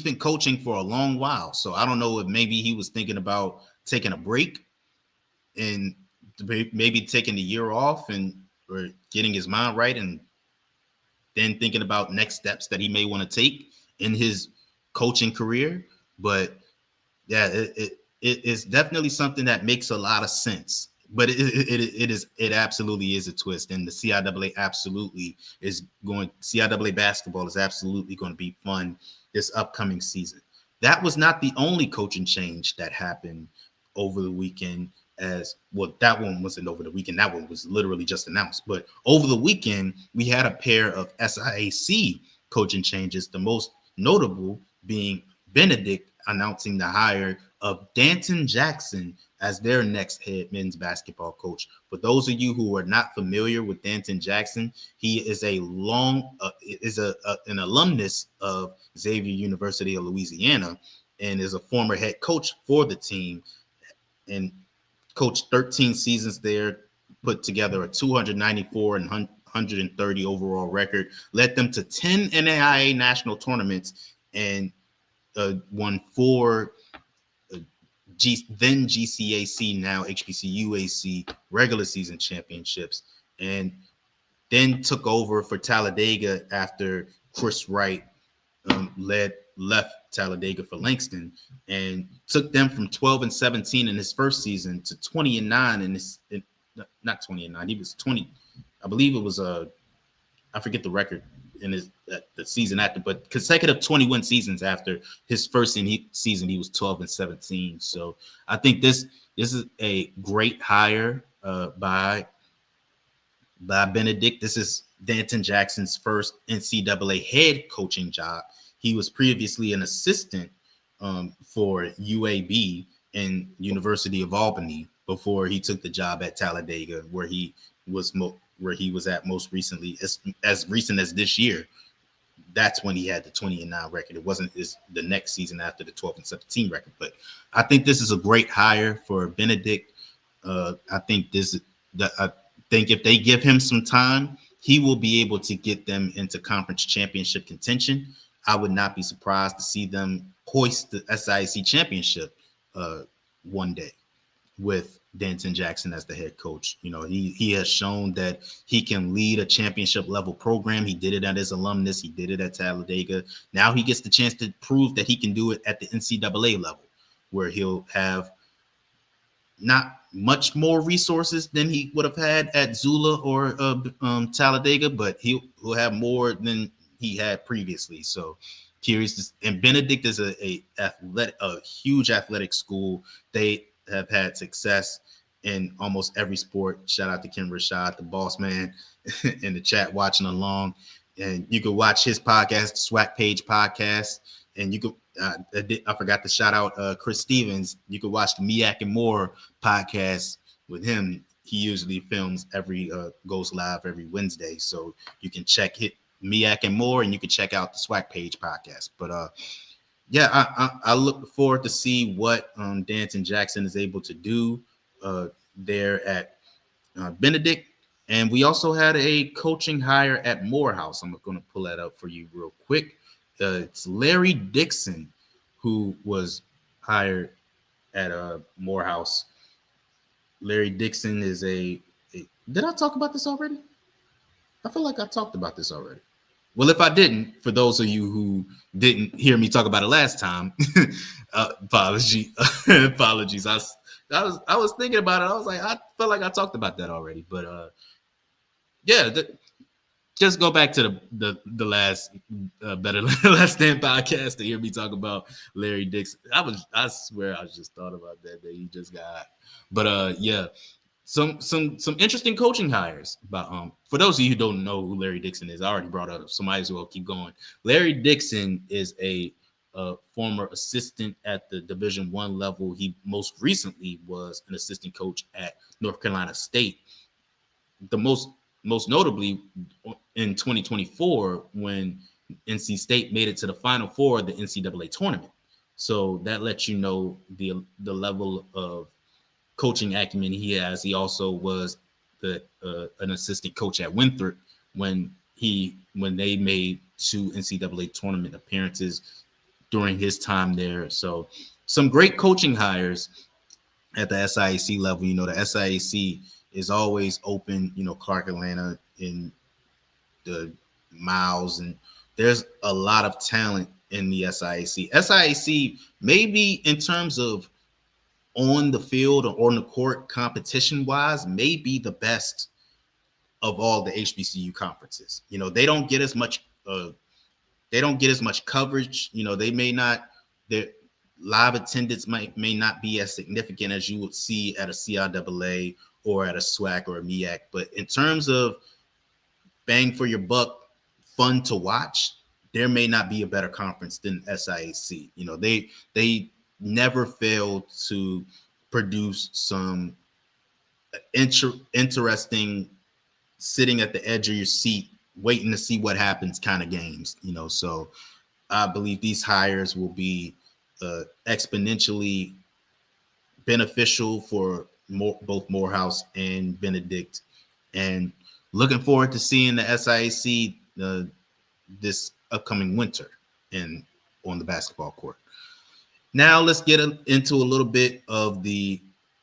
been coaching for a long while. So I don't know if maybe he was thinking about taking a break and maybe taking a year off or getting his mind right, and then thinking about next steps that he may want to take in his coaching career. But yeah, it is definitely something that makes a lot of sense. But it absolutely is a twist, and the CIAA basketball is absolutely going to be fun this upcoming season. That was not the only coaching change that happened over the weekend. As well, that one wasn't over the weekend. That one was literally just announced. But over the weekend, we had a pair of SIAC coaching changes. The most notable being Benedict announcing the hire of Danton Jackson as their next head men's basketball coach. For those of you who are not familiar with Danton Jackson, he is an alumnus of Xavier University of Louisiana and is a former head coach for the team, and coached 13 seasons there, put together a 294 and 130 overall record, led them to 10 NAIA national tournaments, and won 4 then GCAC, now HBCU regular season championships, and then took over for Talladega after Chris Wright left Talladega for Langston, and took them from 12-17 in his first season to 20-9 in his, not 20-9, he was 20, I believe it was I forget the record in his the season after, but consecutive 21 seasons after his first season, he was 12-17. So I think this is a great hire by Benedict. This is Danton Jackson's first NCAA head coaching job. He was previously an assistant for UAB and University of Albany before he took the job at Talladega, where he was at most recently, as recent as this year, that's when he had the 20-9 record. It wasn't the next season after the 12-17 record. But I think this is a great hire for Benedict. I think I think if they give him some time, he will be able to get them into conference championship contention. I would not be surprised to see them hoist the SIAC championship one day with Denton Jackson as the head coach. You know, he has shown that he can lead a championship level program. He did it at his alumnus. He did it at Talladega. Now he gets the chance to prove that he can do it at the NCAA level, where he'll have not much more resources than he would have had at Zula or Talladega, but he'll have more than he had previously. So curious. And Benedict is a huge athletic school. They have had success in almost every sport. Shout out to Ken Rashad, the boss man, in the chat watching along. And you can watch his podcast, Swag Page Podcast. And you could, I forgot to shout out Chris Stevens. You could watch the Miak and More podcast with him. He usually films goes live every Wednesday. So you can check Miak and More, and you can check out the Swag Page podcast. But yeah, I look forward to see what Danton Jackson is able to do there at Benedict. And we also had a coaching hire at Morehouse. I'm going to pull that up for you real quick. It's Larry Dixon, who was hired at Morehouse. Larry Dixon is did I talk about this already? I feel like I talked about this already. Well, if I didn't, for those of you who didn't hear me talk about it last time, apologies. I was thinking about it. I was like, I felt like I talked about that already. But yeah, just go back to the last Better Less Than podcast to hear me talk about Larry Dixon. I swear I just thought about that he just got. But yeah. Some interesting coaching hires. But for those of you who don't know who Larry Dixon is, I already brought it up, so might as well keep going. Larry Dixon is a former assistant at the Division I level. He most recently was an assistant coach at North Carolina State. The most notably in 2024 when NC State made it to the Final Four of the NCAA tournament. So that lets you know the level of coaching acumen he has. He also was an assistant coach at Winthrop when they made 2 NCAA tournament appearances during his time there. So some great coaching hires at the SIAC level. You know, the SIAC is always open. You know, Clark Atlanta in the Miles, and there's a lot of talent in the SIAC. SIAC, maybe in terms of on the field or on the court competition wise, may be the best of all the HBCU conferences. You know, they don't get as much coverage. You know, their live attendance may not be as significant as you would see at a CIAA or at a SWAC or a MEAC. But in terms of bang for your buck, fun to watch, there may not be a better conference than SIAC. You know, they never failed to produce some interesting, sitting at the edge of your seat, waiting to see what happens kind of games. You know, so I believe these hires will be exponentially beneficial for both Morehouse and Benedict, and looking forward to seeing the SIAC this upcoming winter and on the basketball court. Now let's get into a little bit of the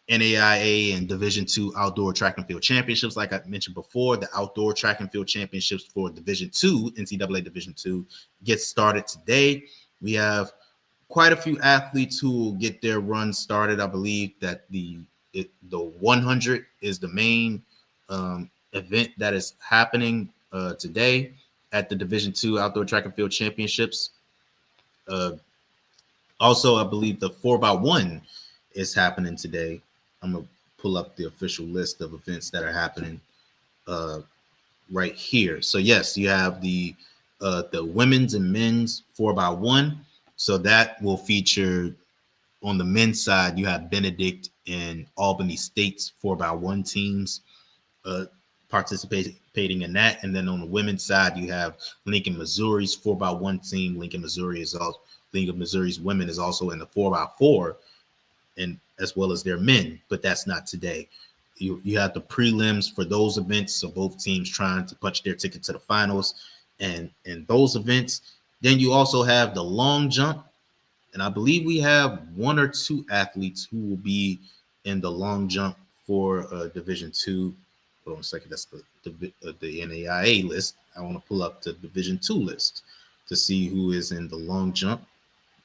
NAIA and Division II Outdoor Track and Field Championships. Like I mentioned before, the Outdoor Track and Field Championships for Division II, NCAA Division II, gets started today. We have quite a few athletes who will get their run started. I believe that the 100 is the main event that is happening today at the Division II Outdoor Track and Field Championships. Also, I believe the 4x1 is happening today. I'm going to pull up the official list of events that are happening right here. So, yes, you have the women's and men's 4x1. So that will feature, on the men's side, you have Benedict and Albany State's 4x1 teams participating in that. And then on the women's side, you have Lincoln, Missouri's 4x1 team. Lincoln, Missouri's women is also in the 4x4, and as well as their men, but that's not today. You have the prelims for those events, so both teams trying to punch their ticket to the finals, and in those events. Then you also have the long jump, and I believe we have one or two athletes who will be in the long jump for Division Two. Hold on a second, that's the NAIA list. I want to pull up the Division Two list to see who is in the long jump.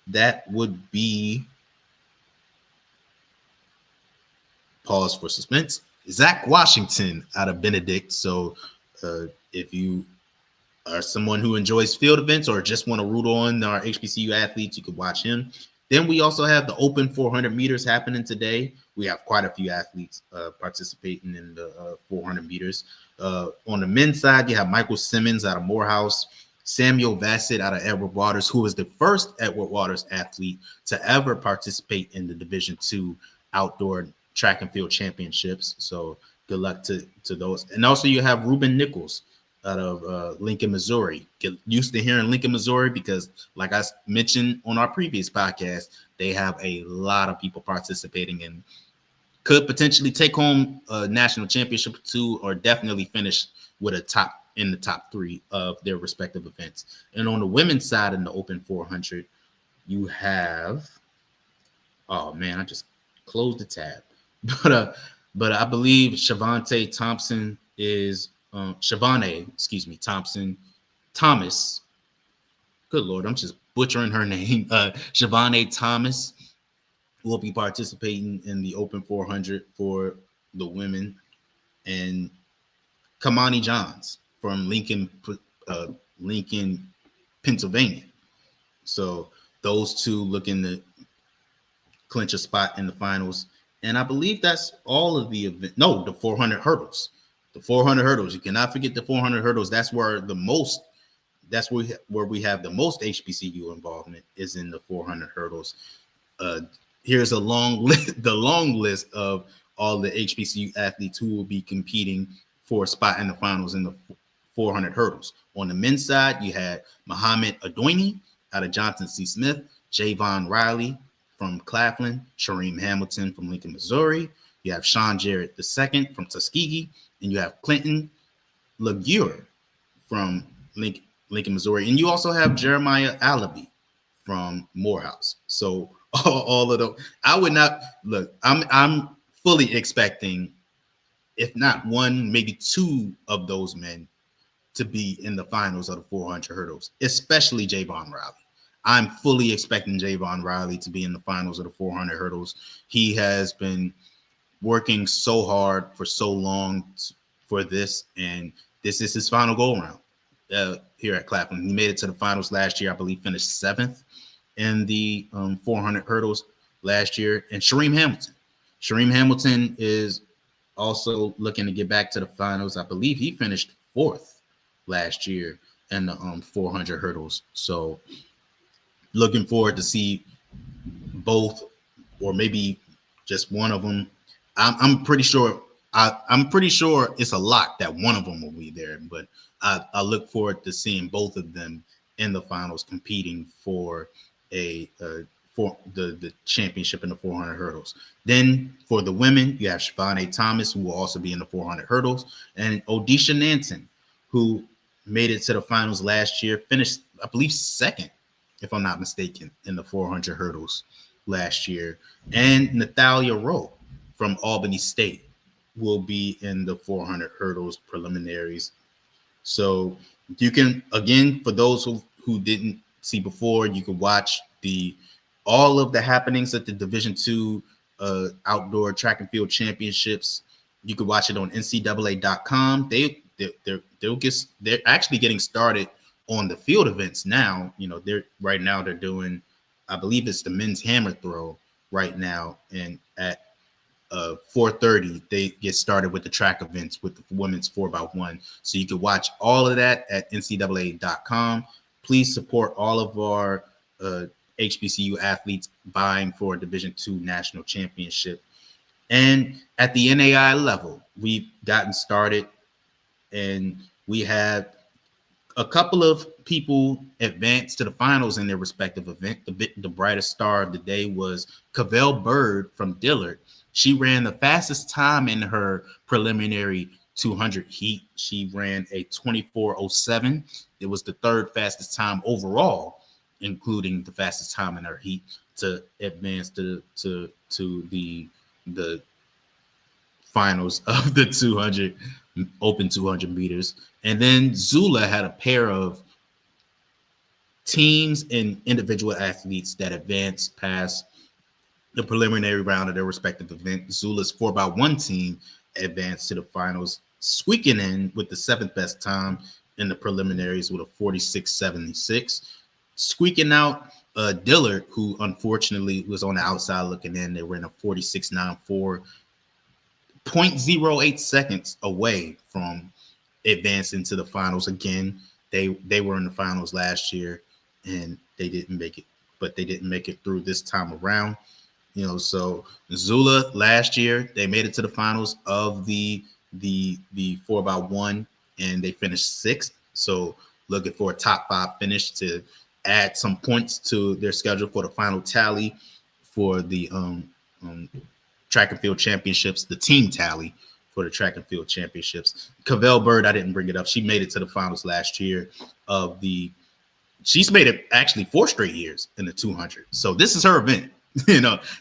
That would be, pause for suspense, Zach Washington out of Benedict. So if you are someone who enjoys field events or just want to root on our HBCU athletes, you could watch him. Then we also have the open 400 meters happening today. We have quite a few athletes participating in the 400 meters. On the men's side, you have Michael Simmons out of Morehouse, Samuel Bassett out of Edward Waters, who was the first Edward Waters athlete to ever participate in the Division II outdoor track and field championships. So good luck to those. And also you have Ruben Nichols out of Lincoln, Missouri. Get used to hearing Lincoln, Missouri, because like I mentioned on our previous podcast, they have a lot of people participating and could potentially take home a national championship too, or definitely finish with in the top three of their respective events. And on the women's side in the open 400, you have, oh man, I just closed the tab. But I believe Shavante Thompson is Thomas. Good Lord, I'm just butchering her name. Shavante Thomas will be participating in the Open 400 for the women, and Kamani Johns from Lincoln, Pennsylvania. So those two looking to clinch a spot in the finals. And I believe that's all of the event. No, the 400 hurdles. The 400 hurdles. You cannot forget the 400 hurdles. That's where we have the most HBCU involvement is in the 400 hurdles. Here's the long list of all the HBCU athletes who will be competing for a spot in the finals in the 400 hurdles. On the men's side, you had Muhammad Adoini out of Johnson C. Smith, Javon Riley from Claflin, Shareem Hamilton from Lincoln, Missouri. You have Sean Jarrett II from Tuskegee, and you have Clinton Laguerre from Lincoln, Missouri. And you also have Jeremiah Alabi from Morehouse. So all of those, I would not look. I'm fully expecting, if not one, maybe two of those men to be in the finals of the 400 hurdles, especially Javon Riley. I'm fully expecting Javon Riley to be in the finals of the 400 hurdles. He has been working so hard for so long for this, and this is his final go around here at Claflin. He made it to the finals last year. I believe finished 7th in the 400 hurdles last year. And Shareem Hamilton is also looking to get back to the finals. I believe he finished 4th last year in the 400 hurdles. So looking forward to see both, or maybe just one of them. I'm pretty sure it's a lock that one of them will be there, but I look forward to seeing both of them in the finals competing for for the championship in the 400 hurdles. Then for the women, you have Shavante Thomas, who will also be in the 400 hurdles, and Odisha Nanton, who made it to the finals last year, finished, I believe, 2nd, if I'm not mistaken, in the 400 hurdles last year. And Natalia Rowe from Albany State will be in the 400 hurdles preliminaries. So you can, again, for those who didn't see before, you can watch all of the happenings at the Division II outdoor track and field championships. You can watch it on ncaa.com. They're actually getting started on the field events now. You know, they're doing, I believe it's the men's hammer throw right now, and at 4:30 they get started with the track events with the women's 4x1. So you can watch all of that at ncaa.com. Please support all of our HBCU athletes vying for a Division II national championship. And at the NAI level, we've gotten started and we had a couple of people advanced to the finals in their respective event. The brightest star of the day was Cavell Bird from Dillard. She ran the fastest time in her preliminary 200 heat. She ran a 24:07. It was the third fastest time overall, including the fastest time in her heat to advance to the finals of the 200 open 200 meters. And then Zula had a pair of teams and individual athletes that advanced past the preliminary round of their respective event. Zula's 4x1 team advanced to the finals, squeaking in with the seventh best time in the preliminaries with a 46.76. Squeaking out Dillard, who unfortunately was on the outside looking in. They were in a 46.94, 0.08 seconds away from advancing to the finals again. They were in the finals last year and they didn't make it, but they didn't make it through this time around. So Zula last year they made it to the finals of the 4x1 and they finished sixth. So looking for a top 5 finish to add some points to their schedule for the final tally for the track and field championships, the team tally for the track and field championships. Cavell Bird, I didn't bring it up. She made it to the finals last year of the. She's made it actually 4 straight years in the 200. So this is her event.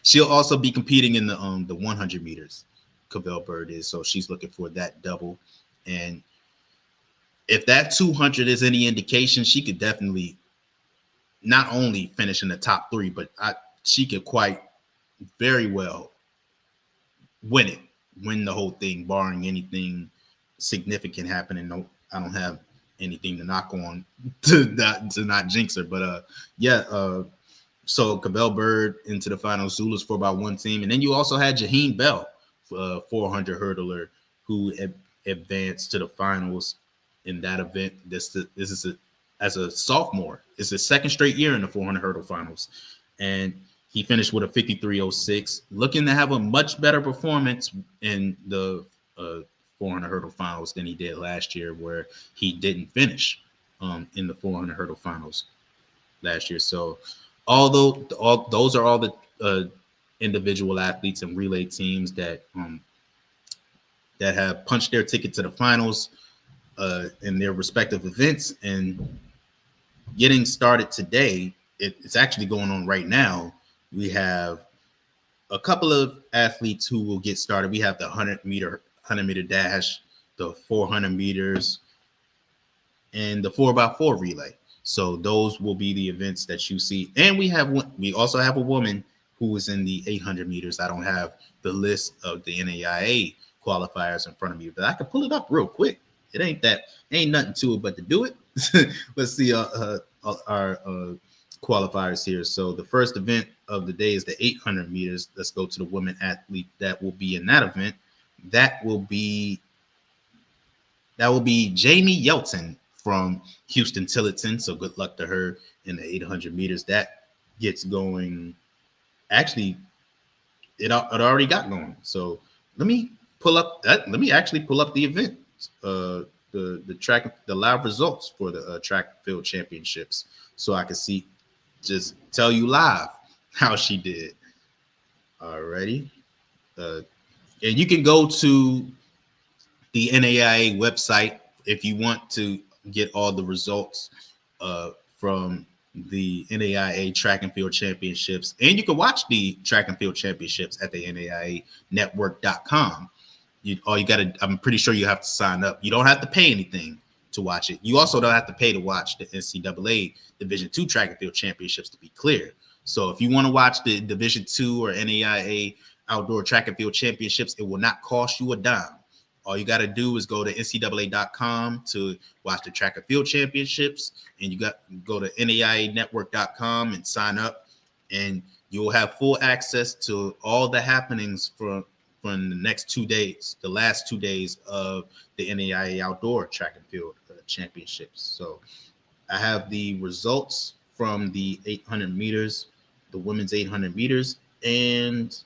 She'll also be competing in the 100 meters. Cavell Bird is, so she's looking for that double. And if that 200 is any indication, she could definitely not only finish in the top 3, but she could quite very well win the whole thing, barring anything significant happening. No, I don't have anything to knock on to not jinx her, but so Cavell Bird into the finals, Zula's 4x1 team, and then you also had Jaheen Bell, 400 hurdler, who advanced to the finals in that event. This is as a sophomore. It's his second straight year in the 400 hurdle finals, and he finished with a 53.06, looking to have a much better performance in the 400 hurdle finals than he did last year, where he didn't finish in the 400 hurdle finals last year. So although those are all the individual athletes and relay teams that have punched their ticket to the finals in their respective events and getting started today, it's actually going on right now. We have a couple of athletes who will get started. We have the 100 meter dash, the 400 meters, and the 4x4 relay. So those will be the events that you see. And we also have a woman who is in the 800 meters. I don't have the list of the NAIA qualifiers in front of me, but I can pull it up real quick. It ain't nothing to it but to do it. Let's see our qualifiers here. So the first event of the day is the 800 meters. Let's go to the women athlete that will be in that event. That will be Jamie Yelton from Houston Tillotson. So good luck to her in the 800 meters. That gets going. Actually, it already got going. So let me pull up that. Let me actually pull up the event. The live results for the track field championships, so I can see, just tell you live how she did. Alrighty, and you can go to the NAIA website if you want to get all the results from the NAIA track and field championships, and you can watch the track and field championships at the NAIA network.com. I'm pretty sure you have to sign up. You don't have to pay anything to watch it. You also don't have to pay to watch the NCAA Division II track and field championships, to be clear. So if you want to watch the Division II or NAIA outdoor track and field championships, it will not cost you a dime. All you got to do is go to ncaa.com to watch the track and field championships, and you got go to NAIAnetwork.com and sign up, and you'll have full access to all the happenings from the next 2 days, the last 2 days of the NAIA outdoor track and field championships. So I have the results from the 800 meters, the women's 800 meters, and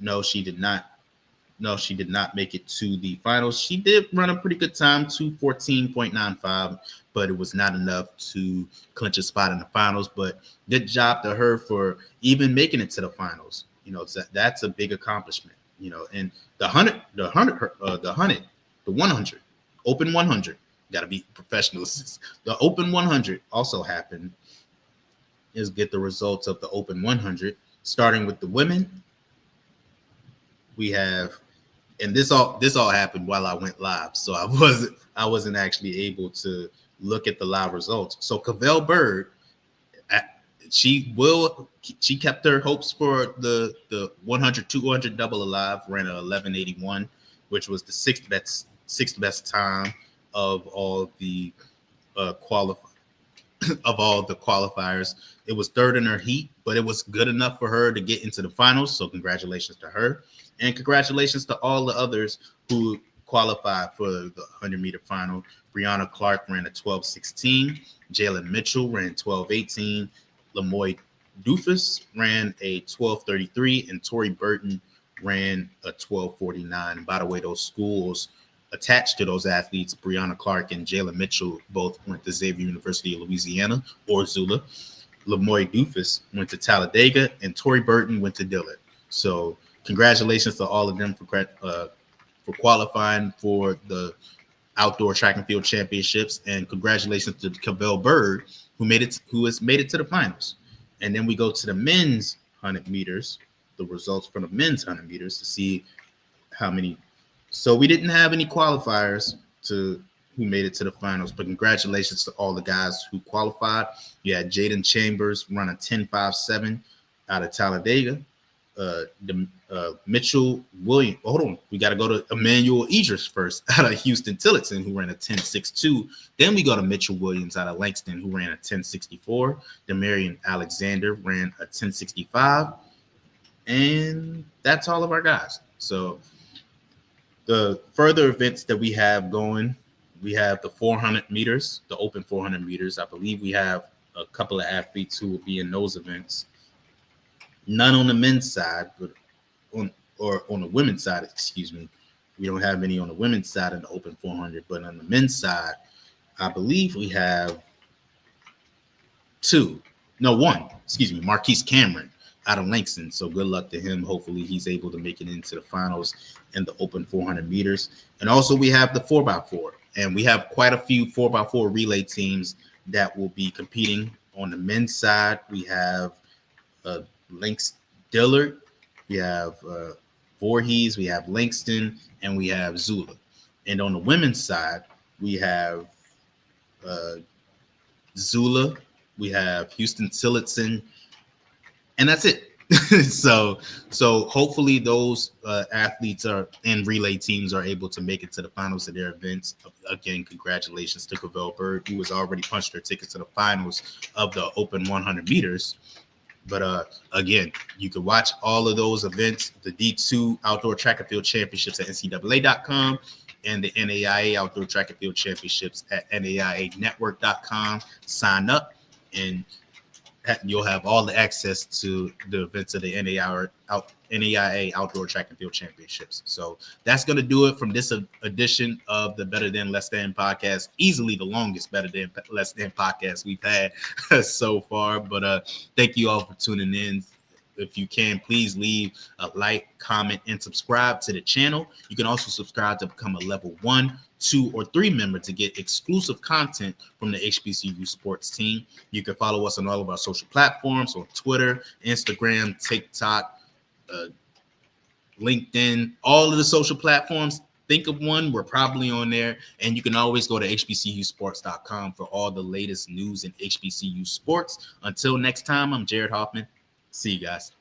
no, she did not No, she did not make it to the finals. She did run a pretty good time, 2:14.95, but it was not enough to clinch a spot in the finals. But good job to her for even making it to the finals. That's a big accomplishment. And the 100, Open 100. Got to be professionals. The Open 100 also happened. Is get the results of the Open 100, starting with the women. We have, and this all happened while I went live, so I wasn't actually able to look at the live results. So Cavell Bird, she kept her hopes for the 100 200 double alive, ran a 1181, which was the sixth best time of all the qualify of all the qualifiers. It was third in her heat, but it was good enough for her to get into the finals. So congratulations to her. And congratulations to all the others who qualified for the 100-meter final. Brianna Clark ran a 12:16. Jalen Mitchell ran 12:18. Lamoy Doofus ran a 12:33. And Tori Burton ran a 12:49. And by the way, those schools attached to those athletes, Brianna Clark and Jalen Mitchell, both went to Xavier University of Louisiana, or Zula. Lamoy Doofus went to Talladega, and Tori Burton went to Dillard. So congratulations to all of them for qualifying for the outdoor track and field championships, and congratulations to Cavell Bird, who has made it to the finals. And then we go to the men's 100 meters, the results from the men's 100 meters to see how many. So we didn't have any qualifiers who made it to the finals, but congratulations to all the guys who qualified. You had Jaden Chambers run a 10.57 out of Talladega. Mitchell Williams. Hold on, we got to go to Emmanuel Idris first out of Houston Tillotson, who ran a 10.62. Then we go to Mitchell Williams out of Langston, who ran a 10.64. Demarion Alexander ran a 10.65, and that's all of our guys. So the further events that we have going, we have the 400 meters, the open 400 meters. I believe we have a couple of athletes who will be in those events. None on the men's side, but on the women's side, excuse me. We don't have any on the women's side in the open 400, but on the men's side, I believe we have one. Excuse me, Marquise Cameron out of Langston. So good luck to him. Hopefully he's able to make it into the finals in the open 400 meters. And also we have the 4x4. And we have quite a few 4x4 relay teams that will be competing. On the men's side, we have Links Dillard, we have Voorhees, we have Langston, and we have Zula. And on the women's side, we have Zula, we have Houston Tillotson, and that's it. so hopefully those athletes and relay teams are able to make it to the finals of their events. Again, congratulations to Cavell Bird, who has already punched her tickets to the finals of the open 100 meters. But again, you can watch all of those events, the D2 Outdoor Track and Field Championships at NCAA.com and the NAIA Outdoor Track and Field Championships at NAIAnetwork.com. Sign up and you'll have all the access to the events of the NAIA Outdoor Track and Field Championships. So that's going to do it from this edition of the Better Than Less Than podcast. Easily the longest Better Than Less Than podcast we've had so far. But thank you all for tuning in. If you can, please leave a like, comment, and subscribe to the channel. You can also subscribe to become a level 1, 2, or 3 member to get exclusive content from the HBCU sports team. You can follow us on all of our social platforms on Twitter, Instagram, TikTok, LinkedIn, all of the social platforms. Think of one, we're probably on there. And you can always go to hbcusports.com for all the latest news in HBCU sports. Until next time, I'm Jared Hoffman. See you guys.